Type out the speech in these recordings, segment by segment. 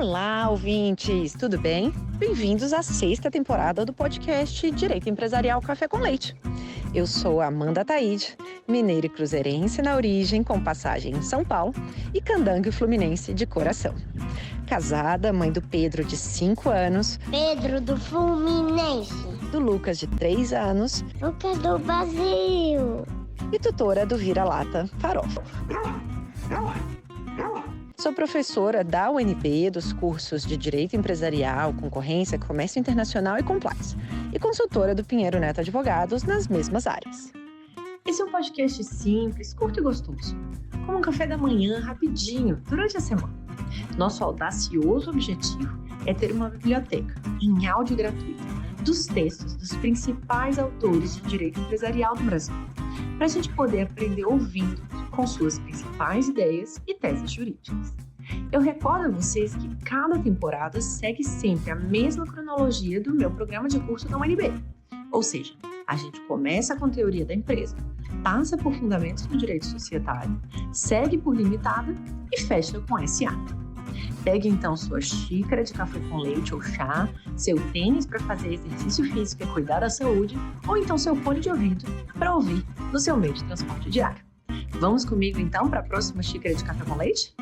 Olá, ouvintes! Tudo bem? Bem-vindos à sexta temporada do podcast Direito Empresarial Café com Leite. Eu sou Amanda Taide, mineira e cruzeirense na origem, com passagem em São Paulo, e candango e fluminense de coração. Casada, mãe do Pedro, de 5 anos, Pedro do Fluminense, do Lucas, de 3 anos, Lucas do Brasil, e tutora do Vira-Lata Farofa. Sou professora da UNB dos cursos de Direito Empresarial, Concorrência, Comércio Internacional e Compliance, e consultora do Pinheiro Neto Advogados nas mesmas áreas. Esse é um podcast simples, curto e gostoso, como um café da manhã rapidinho durante a semana. Nosso audacioso objetivo é ter uma biblioteca em áudio gratuito dos textos dos principais autores de direito empresarial do Brasil, para a gente poder aprender ouvindo com suas principais ideias e teses jurídicas. Eu recordo a vocês que cada temporada segue sempre a mesma cronologia do meu programa de curso da UNB. Ou seja, a gente começa com teoria da empresa, passa por fundamentos do direito societário, segue por limitada e fecha com SA. Pegue então sua xícara de café com leite ou chá, seu tênis para fazer exercício físico e cuidar da saúde, ou então seu fone de ouvido para ouvir no seu meio de transporte diário. Vamos comigo então para a próxima xícara de café com leite?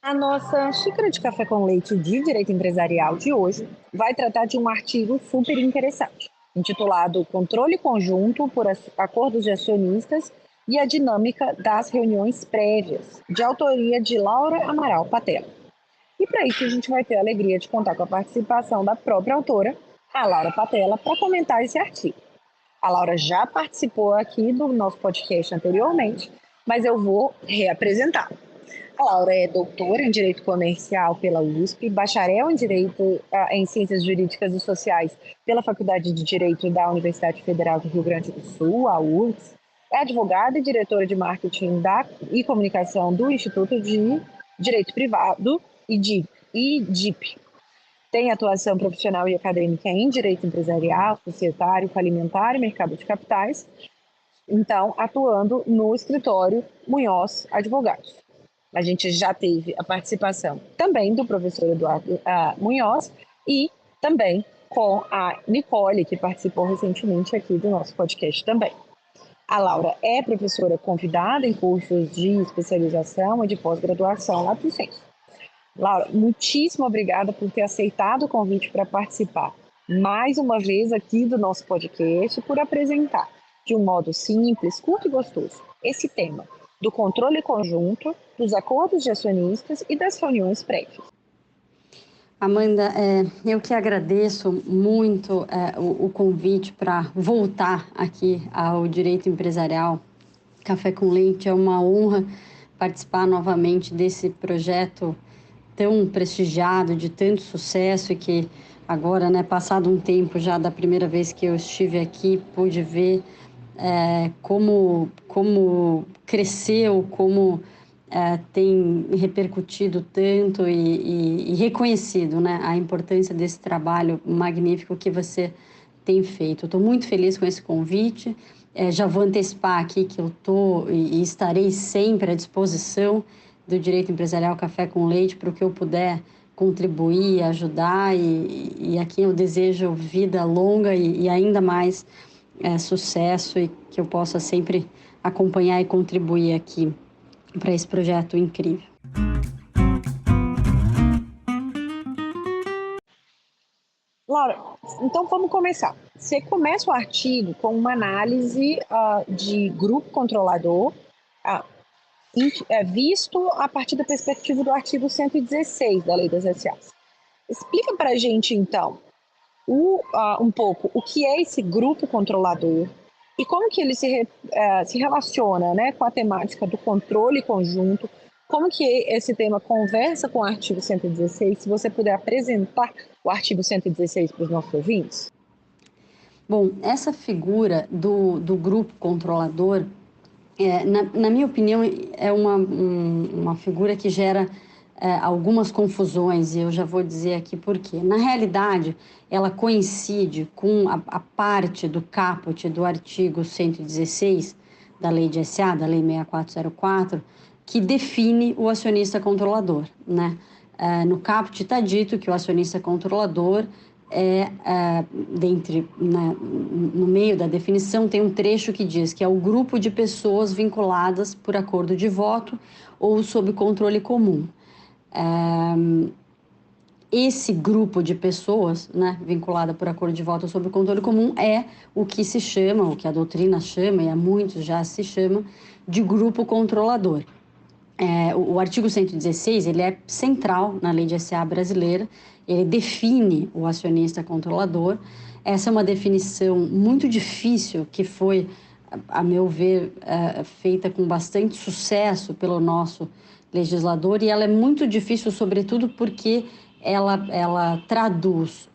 A nossa xícara de café com leite de direito empresarial de hoje vai tratar de um artigo super interessante, intitulado Controle Conjunto por Acordos de Acionistas e a Dinâmica das Reuniões Prévias, de autoria de Laura Amaral Patella. E para isso a gente vai ter a alegria de contar com a participação da própria autora, a Laura Patella, para comentar esse artigo. A Laura já participou aqui do nosso podcast anteriormente, mas eu vou reapresentá-la. A Laura é doutora em Direito Comercial pela USP, bacharel em Ciências Jurídicas e Sociais pela Faculdade de Direito da Universidade Federal do Rio Grande do Sul, a URGS, é advogada e diretora de Marketing e Comunicação do Instituto de Direito Privado, IDIP. Tem atuação profissional e acadêmica em Direito Empresarial, Societário, Falimentar e Mercado de Capitais, então atuando no escritório Munhoz Advogados. A gente já teve a participação também do professor Eduardo Munhoz e também com a Nicole, que participou recentemente aqui do nosso podcast também. A Laura é professora convidada em cursos de especialização e de pós-graduação lá do Senso. Laura, muitíssimo obrigada por ter aceitado o convite para participar mais uma vez aqui do nosso podcast e por apresentar de um modo simples, curto e gostoso esse tema do controle conjunto, dos acordos de acionistas e das reuniões prévias. Amanda, eu que agradeço muito o convite para voltar aqui ao Direito Empresarial Café com Leite. É uma honra participar novamente desse projeto tão prestigiado, de tanto sucesso, e que agora, passado um tempo já da primeira vez que eu estive aqui, pude ver como cresceu, como tem repercutido tanto e reconhecido, a importância desse trabalho magnífico que você tem feito. Estou muito feliz com esse convite. Já vou antecipar aqui que eu estou e estarei sempre à disposição do Direito Empresarial Café com Leite para o que eu puder contribuir, ajudar, e aqui eu desejo vida longa e ainda mais sucesso, e que eu possa sempre acompanhar e contribuir aqui para esse projeto incrível. Laura, então vamos começar. Você começa o artigo com uma análise de grupo controlador, visto a partir da perspectiva do artigo 116 da Lei das SAs. Explica para a gente, então, um pouco o que é esse grupo controlador e como que ele se relaciona, com a temática do controle conjunto, como que esse tema conversa com o artigo 116, se você puder apresentar o artigo 116 para os nossos ouvintes. Bom, essa figura do grupo controlador, na minha opinião, é uma figura que gera algumas confusões, e eu já vou dizer aqui por quê. Na realidade, ela coincide com a parte do caput do artigo 116 da lei de SA, da lei 6404, que define o acionista controlador, né? No caput está dito que o acionista controlador no meio da definição tem um trecho que diz que é o grupo de pessoas vinculadas por acordo de voto ou sob controle comum. Esse grupo de pessoas, né, vinculada por acordo de voto ou sob controle comum, é o que se chama, o que a doutrina chama, e há muitos já se chama, de grupo controlador. O artigo 116, ele é central na lei de SA brasileira, ele define o acionista controlador. Essa é uma definição muito difícil, que foi, a meu ver, feita com bastante sucesso pelo nosso legislador, e ela é muito difícil, sobretudo porque ela traduz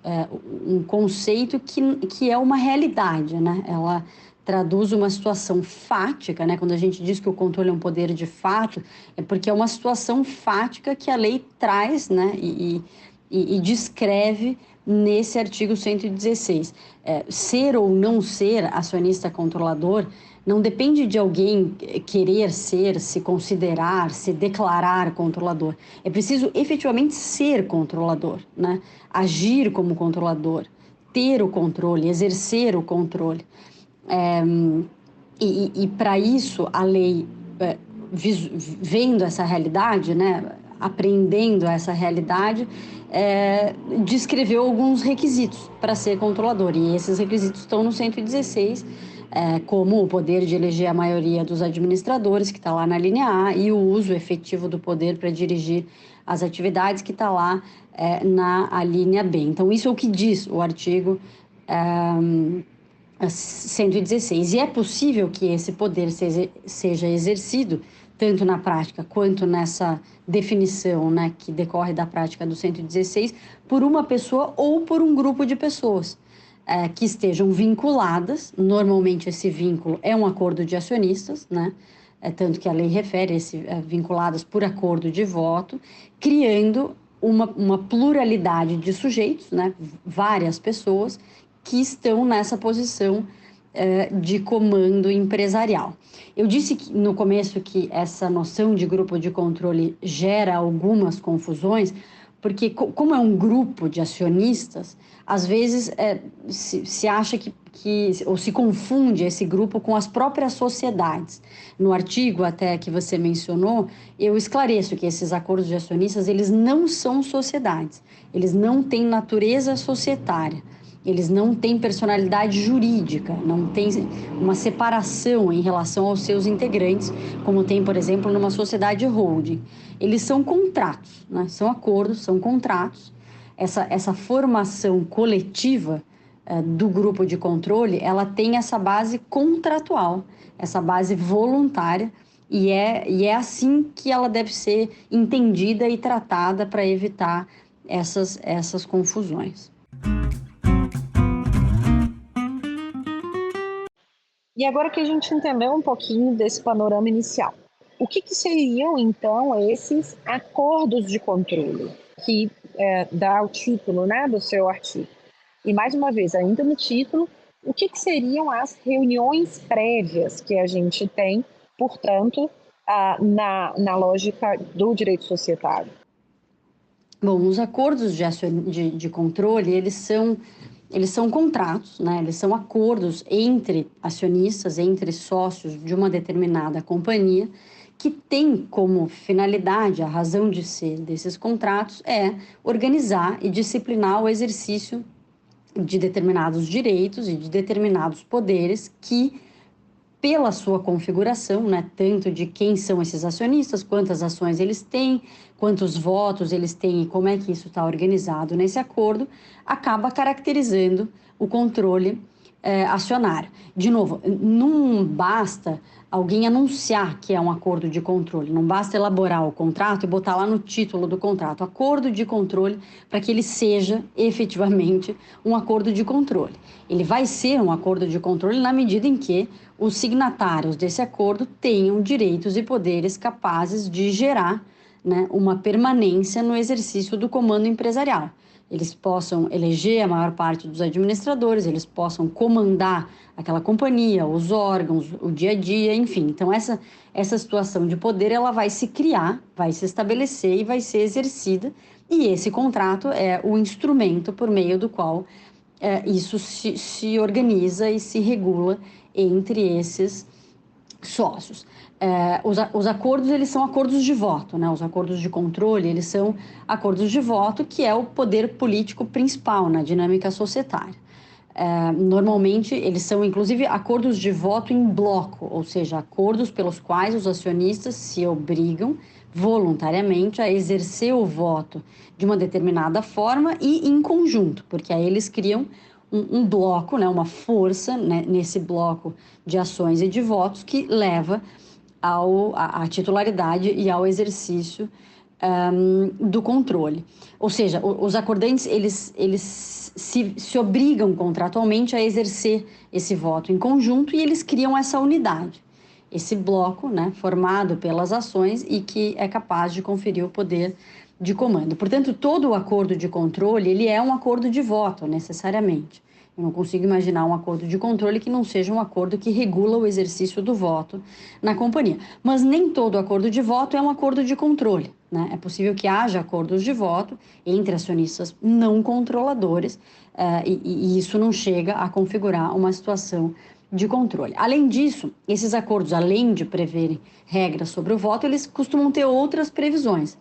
um conceito que é uma realidade, né? Ela traduz uma situação fática, né? Quando a gente diz que o controle é um poder de fato, é porque é uma situação fática que a lei traz, né? E descreve nesse artigo 116. Ser ou não ser acionista controlador não depende de alguém querer ser, se considerar, se declarar controlador. É preciso efetivamente ser controlador, né? Agir como controlador, ter o controle, exercer o controle. E para isso, a lei, vendo essa realidade, né, aprendendo essa realidade, descreveu alguns requisitos para ser controlador. E esses requisitos estão no 116, como o poder de eleger a maioria dos administradores, que está lá na linha A, e o uso efetivo do poder para dirigir as atividades, que está lá na linha B. Então, isso é o que diz o artigo 116. E é possível que esse poder seja exercido, tanto na prática quanto nessa definição, né, que decorre da prática do 116, por uma pessoa ou por um grupo de pessoas que estejam vinculadas. Normalmente esse vínculo é um acordo de acionistas, né? Tanto que a lei refere vinculadas por acordo de voto, criando uma pluralidade de sujeitos, né? Várias pessoas que estão nessa posição de comando empresarial. Eu disse no começo que essa noção de grupo de controle gera algumas confusões, porque como é um grupo de acionistas, às vezes se acha ou se confunde esse grupo com as próprias sociedades. No artigo até que você mencionou, eu esclareço que esses acordos de acionistas, eles não são sociedades, eles não têm natureza societária. Eles não têm personalidade jurídica, não tem uma separação em relação aos seus integrantes, como tem, por exemplo, numa sociedade holding. Eles são contratos, né? São acordos, são contratos. Essa formação coletiva do grupo de controle, ela tem essa base contratual, essa base voluntária, e é assim que ela deve ser entendida e tratada para evitar essas confusões. E agora que a gente entendeu um pouquinho desse panorama inicial, o que seriam, então, esses acordos de controle que dá o título, né, do seu artigo? E, mais uma vez, ainda no título, o que seriam as reuniões prévias que a gente tem, portanto, na lógica do direito societário? Bom, os acordos de controle, eles são contratos, né? Eles são acordos entre acionistas, entre sócios de uma determinada companhia, que tem como finalidade, a razão de ser desses contratos é organizar e disciplinar o exercício de determinados direitos e de determinados poderes que, pela sua configuração, né, tanto de quem são esses acionistas, quantas ações eles têm, quantos votos eles têm e como é que isso está organizado nesse acordo, acaba caracterizando o controle acionário. De novo, não basta alguém anunciar que é um acordo de controle, não basta elaborar o contrato e botar lá no título do contrato, acordo de controle, para que ele seja efetivamente um acordo de controle. Ele vai ser um acordo de controle na medida em que os signatários desse acordo tenham direitos e poderes capazes de gerar né, uma permanência no exercício do comando empresarial. Eles possam eleger a maior parte dos administradores, eles possam comandar aquela companhia, os órgãos, o dia a dia, enfim. Então, essa situação de poder, ela vai se criar, vai se estabelecer e vai ser exercida, e esse contrato é o instrumento por meio do qual isso se organiza e se regula entre esses sócios. Os acordos, eles são acordos de voto, né? Os acordos de controle, eles são acordos de voto, que é o poder político principal na dinâmica societária. Normalmente, eles são, inclusive, acordos de voto em bloco, ou seja, acordos pelos quais os acionistas se obrigam voluntariamente a exercer o voto de uma determinada forma e em conjunto, porque aí eles criam um bloco, né, uma força, né, nesse bloco de ações e de votos que leva à titularidade e ao exercício do controle. Ou seja, os acordantes, eles se obrigam contratualmente a exercer esse voto em conjunto e eles criam essa unidade, esse bloco, né, formado pelas ações e que é capaz de conferir o poder de comando. Portanto, todo o acordo de controle, ele é um acordo de voto, necessariamente. Eu não consigo imaginar um acordo de controle que não seja um acordo que regula o exercício do voto na companhia. Mas nem todo acordo de voto é um acordo de controle, né? É possível que haja acordos de voto entre acionistas não controladores, e isso não chega a configurar uma situação de controle. Além disso, esses acordos, além de preverem regras sobre o voto, eles costumam ter outras previsões,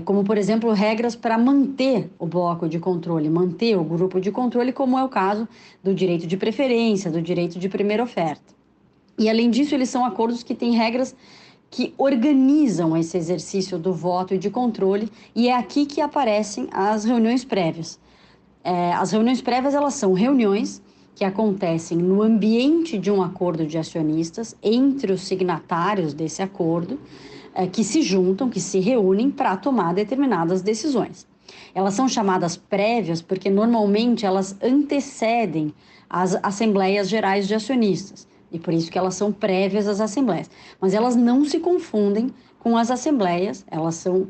como, por exemplo, regras para manter o bloco de controle, manter o grupo de controle, como é o caso do direito de preferência, do direito de primeira oferta. E, além disso, eles são acordos que têm regras que organizam esse exercício do voto e de controle, e é aqui que aparecem as reuniões prévias. As reuniões prévias, elas são reuniões que acontecem no ambiente de um acordo de acionistas entre os signatários desse acordo, que se juntam, que se reúnem para tomar determinadas decisões. Elas são chamadas prévias porque normalmente elas antecedem as assembleias gerais de acionistas, e por isso que elas são prévias às assembleias. Mas elas não se confundem com as assembleias, elas são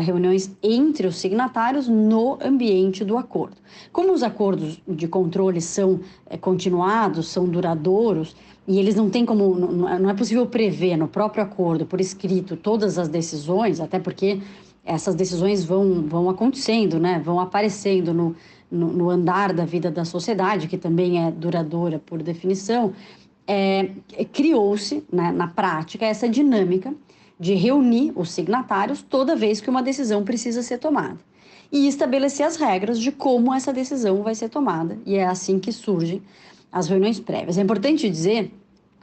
reuniões entre os signatários no ambiente do acordo. Como os acordos de controle são continuados, são duradouros, e eles não têm como, não é possível prever no próprio acordo, por escrito, todas as decisões, até porque essas decisões vão acontecendo, né? Vão aparecendo no andar da vida da sociedade, que também é duradoura por definição. Criou-se, né, na prática, essa dinâmica de reunir os signatários toda vez que uma decisão precisa ser tomada e estabelecer as regras de como essa decisão vai ser tomada, e é assim que surgem as reuniões prévias. É importante dizer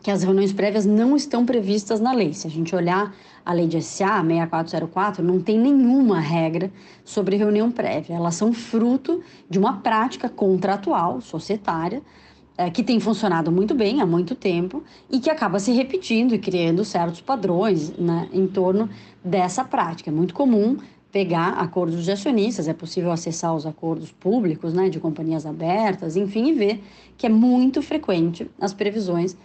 que as reuniões prévias não estão previstas na lei. Se a gente olhar a lei de SA 6404, não tem nenhuma regra sobre reunião prévia. Elas são fruto de uma prática contratual, societária, que tem funcionado muito bem há muito tempo e que acaba se repetindo e criando certos padrões, né, em torno dessa prática. É muito comum pegar acordos de acionistas, é possível acessar os acordos públicos, né, de companhias abertas, enfim, e ver que é muito frequente as previsões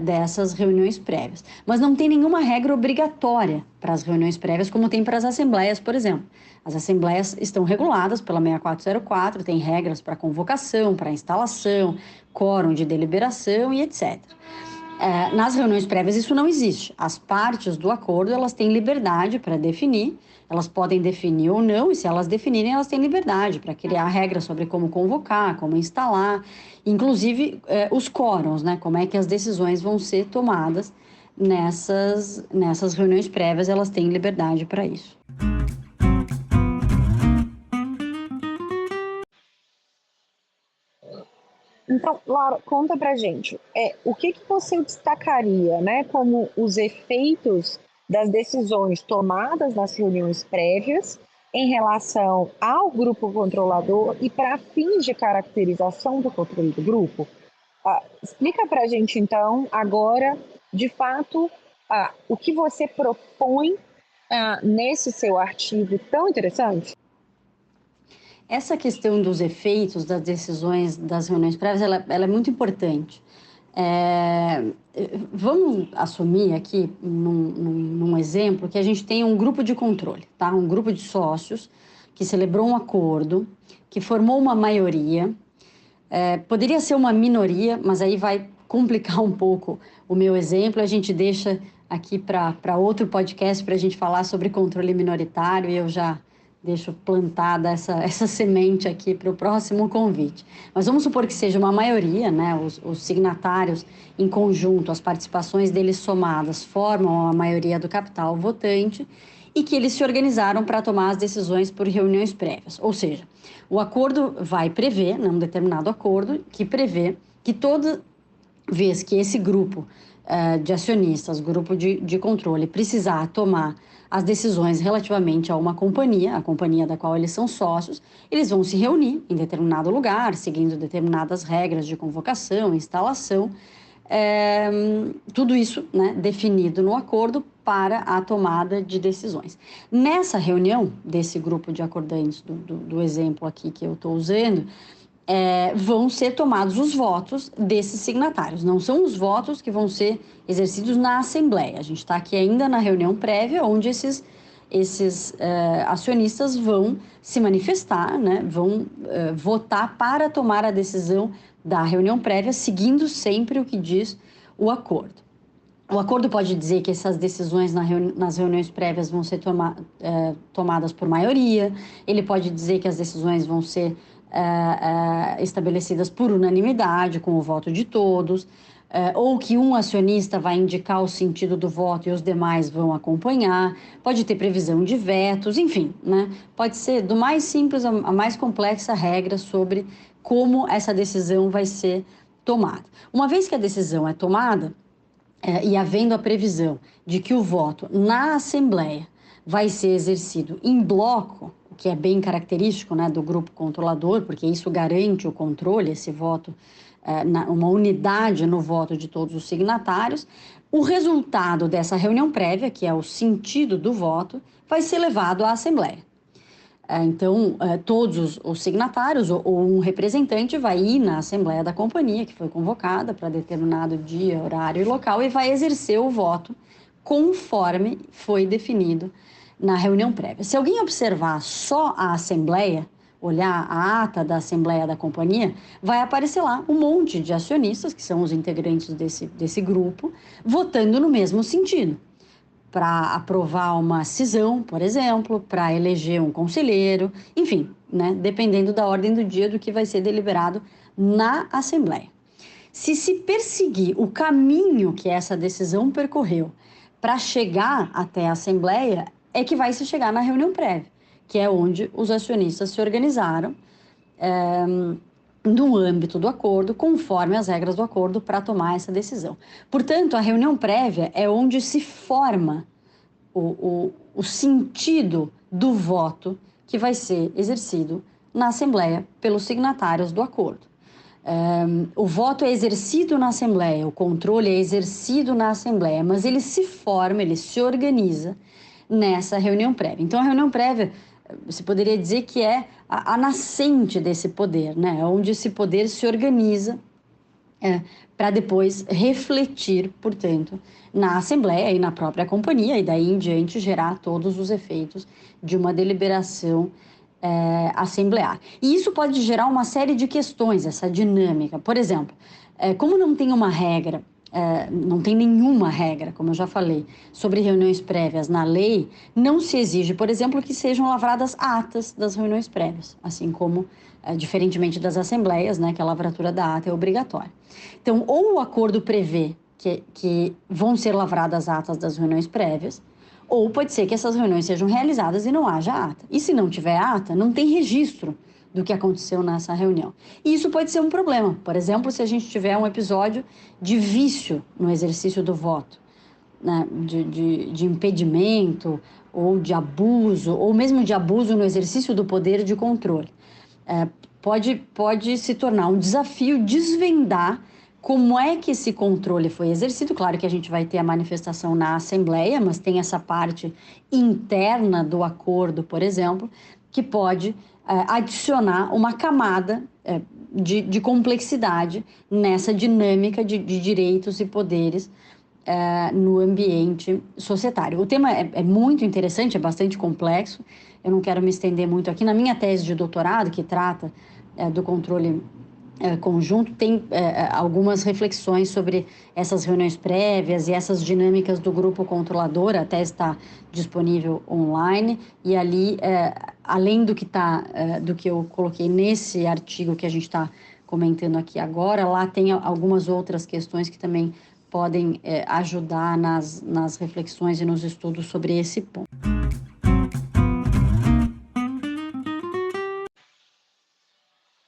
dessas reuniões prévias. Mas não tem nenhuma regra obrigatória para as reuniões prévias, como tem para as assembleias, por exemplo. As assembleias estão reguladas pela 6404, tem regras para convocação, para instalação, quórum de deliberação e etc. Nas reuniões prévias isso não existe. As partes do acordo, elas têm liberdade para definir, elas podem definir ou não, e se elas definirem, elas têm liberdade para criar regras sobre como convocar, como instalar, inclusive os quórums, né? Como é que as decisões vão ser tomadas nessas reuniões prévias, elas têm liberdade para isso. Então, Laura, conta pra gente, o que você destacaria, né, como os efeitos das decisões tomadas nas reuniões prévias em relação ao grupo controlador e para fins de caracterização do controle do grupo? Explica pra gente, então, agora, de fato, o que você propõe nesse seu artigo tão interessante. Essa questão dos efeitos das decisões das reuniões prévias, ela é muito importante. Vamos assumir aqui, num exemplo, que a gente tem um grupo de controle, tá? Um grupo de sócios que celebrou um acordo, que formou uma maioria. Poderia ser uma minoria, mas aí vai complicar um pouco o meu exemplo. A gente deixa aqui para outro podcast para a gente falar sobre controle minoritário, e eu já deixo plantada essa semente aqui para o próximo convite. Mas vamos supor que seja uma maioria, né? Os signatários em conjunto, as participações deles somadas formam a maioria do capital votante, e que eles se organizaram para tomar as decisões por reuniões prévias. Ou seja, o acordo vai prever, né, um determinado acordo, que prevê que toda vez que esse grupo de acionistas, grupo de controle, precisar tomar as decisões relativamente a uma companhia, a companhia da qual eles são sócios, eles vão se reunir em determinado lugar, seguindo determinadas regras de convocação, instalação, tudo isso, né, definido no acordo para a tomada de decisões. Nessa reunião desse grupo de acordantes, do exemplo aqui que eu estou usando, vão ser tomados os votos desses signatários. Não são os votos que vão ser exercidos na Assembleia. A gente está aqui ainda na reunião prévia, onde esses acionistas vão se manifestar, né? Vão votar para tomar a decisão da reunião prévia, seguindo sempre o que diz o acordo. O acordo pode dizer que essas decisões nas reuniões prévias vão ser tomadas por maioria, ele pode dizer que as decisões vão ser estabelecidas por unanimidade, com o voto de todos, ou que um acionista vai indicar o sentido do voto e os demais vão acompanhar, pode ter previsão de vetos, enfim, né? Pode ser do mais simples a mais complexa regra sobre como essa decisão vai ser tomada. Uma vez que a decisão é tomada, e havendo a previsão de que o voto na Assembleia vai ser exercido em bloco, o que é bem característico, né, do grupo controlador, porque isso garante o controle, esse voto, uma unidade no voto de todos os signatários, o resultado dessa reunião prévia, que é o sentido do voto, vai ser levado à Assembleia. Então, todos os signatários ou um representante vai ir na Assembleia da companhia, que foi convocada para determinado dia, horário e local, e vai exercer o voto conforme foi definido na reunião prévia. Se alguém observar só a Assembleia, olhar a ata da Assembleia da companhia, vai aparecer lá um monte de acionistas, que são os integrantes desse grupo, votando no mesmo sentido, para aprovar uma cisão, por exemplo, para eleger um conselheiro, enfim, né, dependendo da ordem do dia do que vai ser deliberado na Assembleia. Se perseguir o caminho que essa decisão percorreu para chegar até a Assembleia, é que vai se chegar na reunião prévia, que é onde os acionistas se organizaram no âmbito do acordo, conforme as regras do acordo, para tomar essa decisão. Portanto, a reunião prévia é onde se forma o sentido do voto que vai ser exercido na Assembleia pelos signatários do acordo. O voto é exercido na Assembleia, o controle é exercido na Assembleia, mas ele se forma, ele se organiza nessa reunião prévia. Então, a reunião prévia, você poderia dizer que é a nascente desse poder, né? Onde esse poder se organiza para depois refletir, portanto, na Assembleia e na própria companhia, e daí em diante gerar todos os efeitos de uma deliberação assemblear. E isso pode gerar uma série de questões, essa dinâmica. Por exemplo, como não tem uma regra, não tem nenhuma regra, como eu já falei, sobre reuniões prévias na lei, não se exige, por exemplo, que sejam lavradas atas das reuniões prévias, assim como, diferentemente das assembleias, né, que a lavratura da ata é obrigatória. Então, ou o acordo prevê que vão ser lavradas atas das reuniões prévias, ou pode ser que essas reuniões sejam realizadas e não haja ata. E se não tiver ata, não tem registro do que aconteceu nessa reunião. E isso pode ser um problema. Por exemplo, se a gente tiver um episódio de vício no exercício do voto, né, de impedimento ou de abuso, ou mesmo de abuso no exercício do poder de controle. Pode se tornar um desafio desvendar como é que esse controle foi exercido. Claro que a gente vai ter a manifestação na Assembleia, mas tem essa parte interna do acordo, por exemplo, que pode adicionar uma camada de complexidade nessa dinâmica de direitos e poderes no ambiente societário. O tema é muito interessante, é bastante complexo, eu não quero me estender muito aqui. Na minha tese de doutorado, que trata do controle conjunto, tem algumas reflexões sobre essas reuniões prévias e essas dinâmicas do grupo controlador. A tese está disponível online e ali, além do que eu coloquei nesse artigo que a gente está comentando aqui agora, lá tem algumas outras questões que também podem ajudar nas reflexões e nos estudos sobre esse ponto.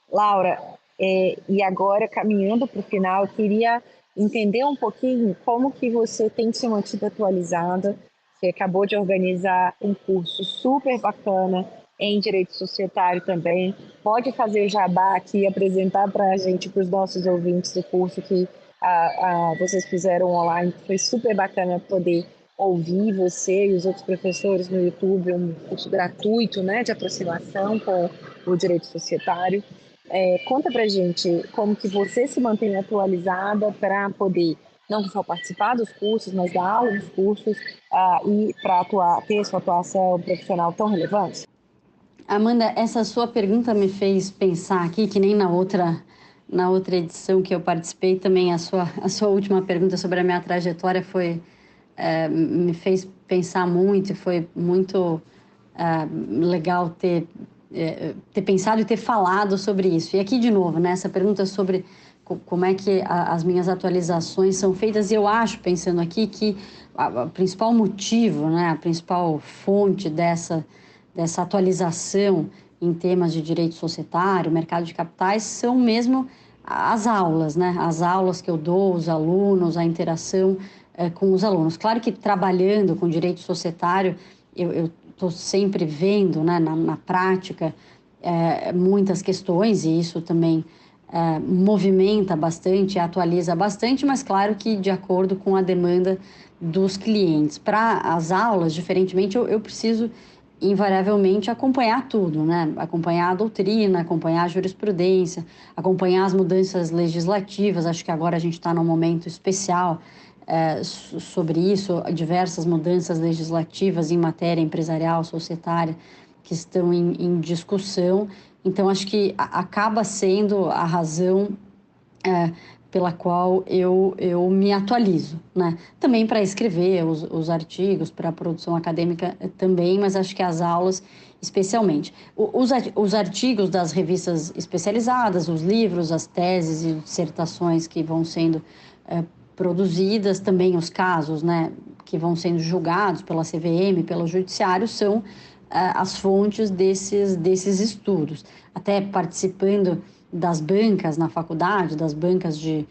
Laura, e agora, caminhando para o final, eu queria entender um pouquinho como que você tem se mantido atualizada. Você acabou de organizar um curso super bacana em Direito Societário também. Pode fazer jabá aqui e apresentar para a gente, para os nossos ouvintes, o curso que vocês fizeram online. Foi super bacana poder ouvir você e os outros professores no YouTube, um curso gratuito, né, de aproximação com o direito societário. Conta pra gente como que você se mantém atualizada para poder não só participar dos cursos, mas dar aula nos cursos e para ter sua atuação profissional tão relevante? Amanda, essa sua pergunta me fez pensar aqui, que nem na outra edição que eu participei, também a sua última pergunta sobre a minha trajetória me fez pensar muito, e foi muito legal ter pensado e ter falado sobre isso. E aqui, de novo, né, essa pergunta sobre como é que as minhas atualizações são feitas, e eu acho, pensando aqui, que o principal motivo, né, a principal fonte dessa atualização em temas de direito societário, mercado de capitais, são mesmo as aulas, né? As aulas que eu dou, os alunos, a interação com os alunos. Claro que trabalhando com direito societário, eu estou sempre vendo, né, na prática, muitas questões, e isso também movimenta bastante, atualiza bastante, mas claro que de acordo com a demanda dos clientes. Para as aulas, diferentemente, eu preciso invariavelmente acompanhar tudo, né? Acompanhar a doutrina, acompanhar a jurisprudência, acompanhar as mudanças legislativas. Acho que agora a gente está num momento especial sobre isso, diversas mudanças legislativas em matéria empresarial, societária, que estão em discussão. Então, acho que acaba sendo a razão pela qual eu me atualizo, né? Também para escrever os artigos, para a produção acadêmica também, mas acho que as aulas especialmente. Os artigos das revistas especializadas, os livros, as teses e dissertações que vão sendo produzidas, também os casos, né, que vão sendo julgados pela CVM, pelo Judiciário, são as fontes desses estudos. Até participando das bancas na faculdade, das bancas de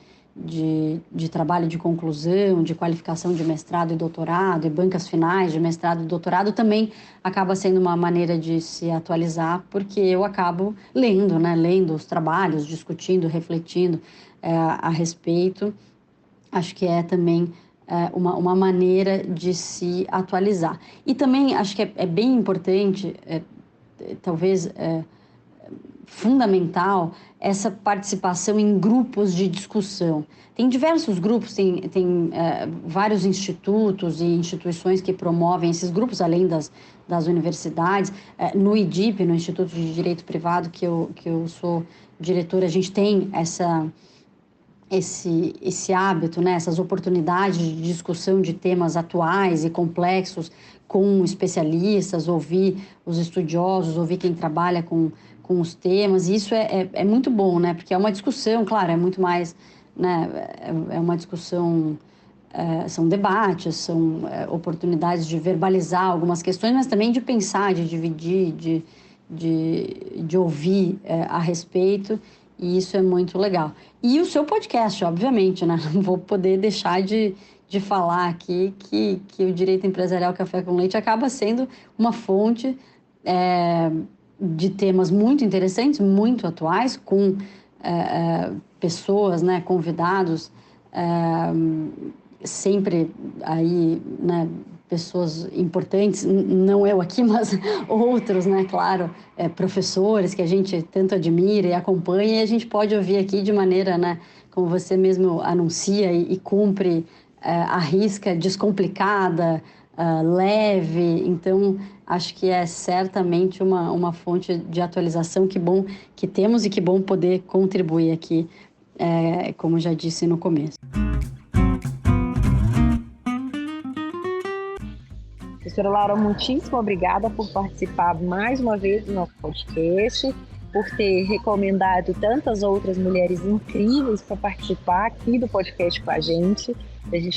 trabalho de conclusão, de qualificação de mestrado e doutorado, e bancas finais de mestrado e doutorado, também acaba sendo uma maneira de se atualizar, porque eu acabo lendo, né? Lendo os trabalhos, discutindo, refletindo a respeito. Acho que é também uma maneira de se atualizar. E também acho que é bem importante, talvez fundamental, essa participação em grupos de discussão. Tem diversos grupos, tem vários institutos e instituições que promovem esses grupos, além das universidades. No IDIP, no Instituto de Direito Privado, que eu sou diretora, a gente tem esse hábito, né, essas oportunidades de discussão de temas atuais e complexos com especialistas, ouvir os estudiosos, ouvir quem trabalha com os temas, e isso é muito bom, né, porque é uma discussão, claro, é muito mais, né, é uma discussão, são debates, são oportunidades de verbalizar algumas questões, mas também de pensar, de dividir, de ouvir a respeito, e isso é muito legal. E o seu podcast, obviamente, né? Não vou poder deixar de falar aqui que o Direito Empresarial Café com Leite acaba sendo uma fonte de temas muito interessantes, muito atuais, com pessoas, né, convidados, sempre aí, né, pessoas importantes, não eu aqui, mas outros, né, claro, professores que a gente tanto admira e acompanha, e a gente pode ouvir aqui de maneira, né, como você mesmo anuncia e cumpre à risca, descomplicada, leve. Então, acho que é certamente uma fonte de atualização. Que bom que temos e que bom poder contribuir aqui, como já disse no começo. Professora Laura, muitíssimo obrigada por participar mais uma vez do nosso podcast, por ter recomendado tantas outras mulheres incríveis para participar aqui do podcast com a gente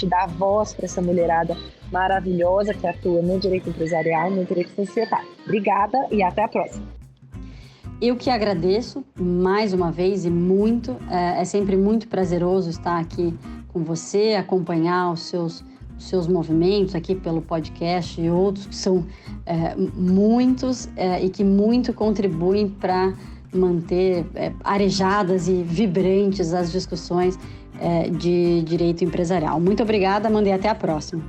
dar voz para essa mulherada maravilhosa que atua no direito empresarial e no direito societário. Obrigada e até a próxima. Eu que agradeço mais uma vez e muito. É sempre muito prazeroso estar aqui com você, acompanhar os seus movimentos aqui pelo podcast e outros que são muitos e que muito contribuem para manter arejadas e vibrantes as discussões de direito empresarial. Muito obrigada, Amanda, e até a próxima.